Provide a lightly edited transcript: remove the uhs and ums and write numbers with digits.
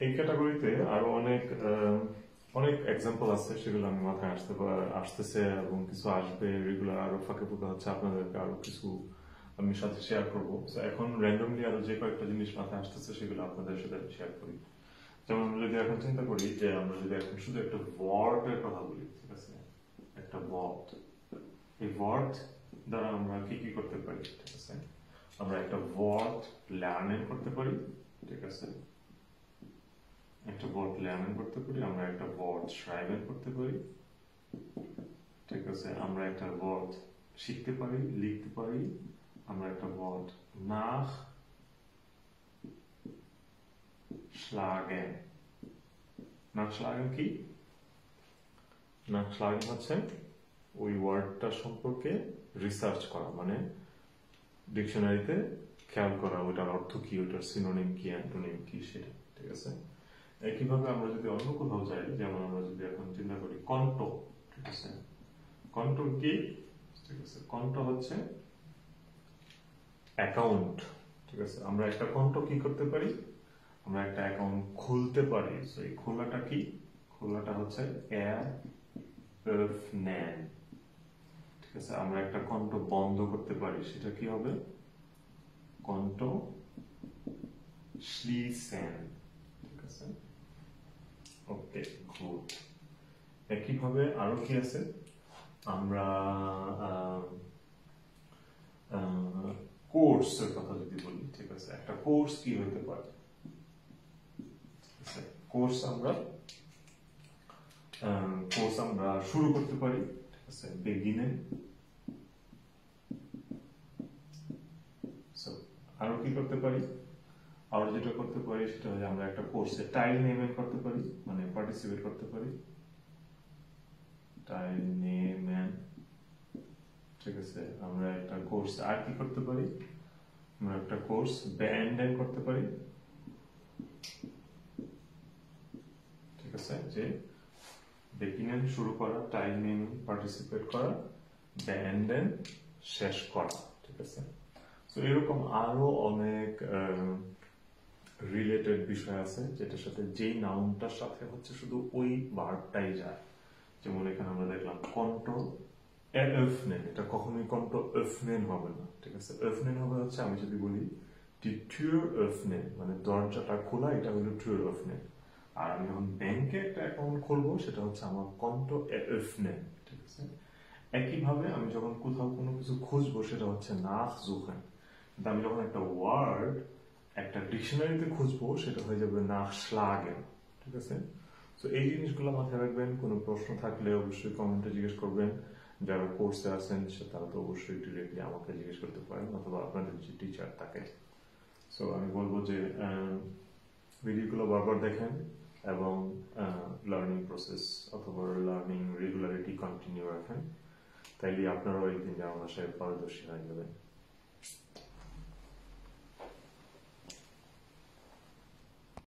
এই ক্যাটাগরিতে আরো অনেক এক্সাম্পল আছে, সেগুলো আমি মাথায় আসতেছে এবং কিছু আসবে, রেগুলার আরো ফাঁকে ফুঁকে হচ্ছে, আপনাদেরকে আরো কিছু আমি সাথে শেয়ার করবো। এখন র্যান্ডমলি আরো যে কয়েকটা জিনিস মাথায় আসতেছে সেগুলো আপনাদের সাথে শেয়ার করি। যেমন আমরা যদি এখন চিন্তা করি যে আমরা যদি এখন শুধু একটা ওয়ার্ডের কথা বলি, ঠিক আছে, একটা ওয়ার্ড, এই ওয়ার্ড দ্বারা আমরা কি কি করতে পারি, ঠিক আছে, আমরা একটা ওয়ার্ড লার্নিং করতে পারি, ঠিক আছে, একটা ওয়ার্ড লার্নিং করতে পারি, আমরা একটা ওয়ার্ড schreiben করতে পারি, ঠিক আছে, আমরা একটা ওয়ার্ড শিখতে পারি, লিখতে পারি, আমরা একটা ওয়ার্ড nachschlagen। nachschlagen কি? nachschlagen হচ্ছে ওই ওয়ার্ডটা সম্পর্কে রিসার্চ করা, মানে ডিকশনারিতে খেয়াল করা ওইটার অর্থ কি, ওইটার সিনোনিম কি, অ্যান্টোনিম কি, সেটা, ঠিক আছে। একইভাবে আমরা যদি অন্য কোথাও যাই, যেমন আমরা যদি এখন চিন্তা করি কণ্ঠ, ঠিক আছে, কণ্ঠ কি, ঠিক আছে, কণ্ঠ হচ্ছে অ্যাকাউন্ট, ঠিক আছে, আমরা একটা কণ্ঠ কি করতে পারি, আমরা একটা অ্যাকাউন্ট খুলতে পারি। এই খোলাটা কি, খোলাটা হচ্ছে öffnen, ঠিক আছে, আমরা একটা কণ্ঠ বন্ধ করতে পারি, সেটা কি হবে, কণ্ঠ schließen, ঠিক আছে, ওকে, গুড। একইভাবে আরো কি আছে, আমরা কোর্সের কথা যদি বলি, ঠিক আছে, একটা কোর্স কি হতে পারে, কোর্স আমরা শুরু করতে পারি, ঠিক আছে, beginnen। আরো কি করতে পারি, আরো যেটা করতে পারি সেটা হচ্ছে আমরা একটা কোর্সে teilnehmen করতে পারি, মানে পার্টিসিপেট করতে পারি, teilnehmen, ঠিক আছে। আমরা একটা কোর্স আর কি করতে পারি, আমরা একটা কোর্স beenden করতে পারি, ঠিক আছে, যে beginnen শুরু করা, teilnehmen পার্টিসিপেট করা, beenden শেষ করা, ঠিক আছে। তো এরকম আরো অনেক রিলেটেড বিষয় আছে যেটার সাথে যেই নাউনটার সাথে হচ্ছে শুধু ওই ভার্বটাই যায়। যেমন এখানে আমরা দেখলাম কণ্ঠ eröffnen, এটা কখনোই কণ্ঠ öffnen হবে না, ঠিক আছে। öffnen হবে হচ্ছে, আমি যদি বলি die Tür öffnen, মানে দরজাটা খোলা, এটা হলো Tür öffnen। আর আমি যখন ব্যাংকে একটা অ্যাকাউন্ট খুলবো সেটা হচ্ছে আমার কণ্ঠ eröffnen, ঠিক আছে। একইভাবে আমি যখন কোথাও কোনো কিছু খুঁজবো সেটা হচ্ছে nachsuchen, কিন্তু আমি যখন একটা ওয়ার্ড একটা ডিকশনারিতে খুঁজবো সেটা হয়ে যাবে nachschlagen, ঠিক আছে। তো এই জিনিসগুলো মাথায় রাখবেন। কোনো প্রশ্ন থাকলে অবশ্যই কমেন্টে জিজ্ঞেস করবেন। যারা কোর্সে আছেন তারা তো অবশ্যই ডিরেক্টলি আমাকে জিজ্ঞেস করতে পারেন, অথবা আপনাদের যে টিচার থাকে। সো আমি বলবো যে ভিডিওগুলো বারবার দেখেন এবং লার্নিং প্রসেস অথবা লার্নিং রেগুলারিটি কন্টিনিউ রাখেন, তাইলে আপনারাও একদিন আমার সাথে পারদর্শী হয়ে যাবেন।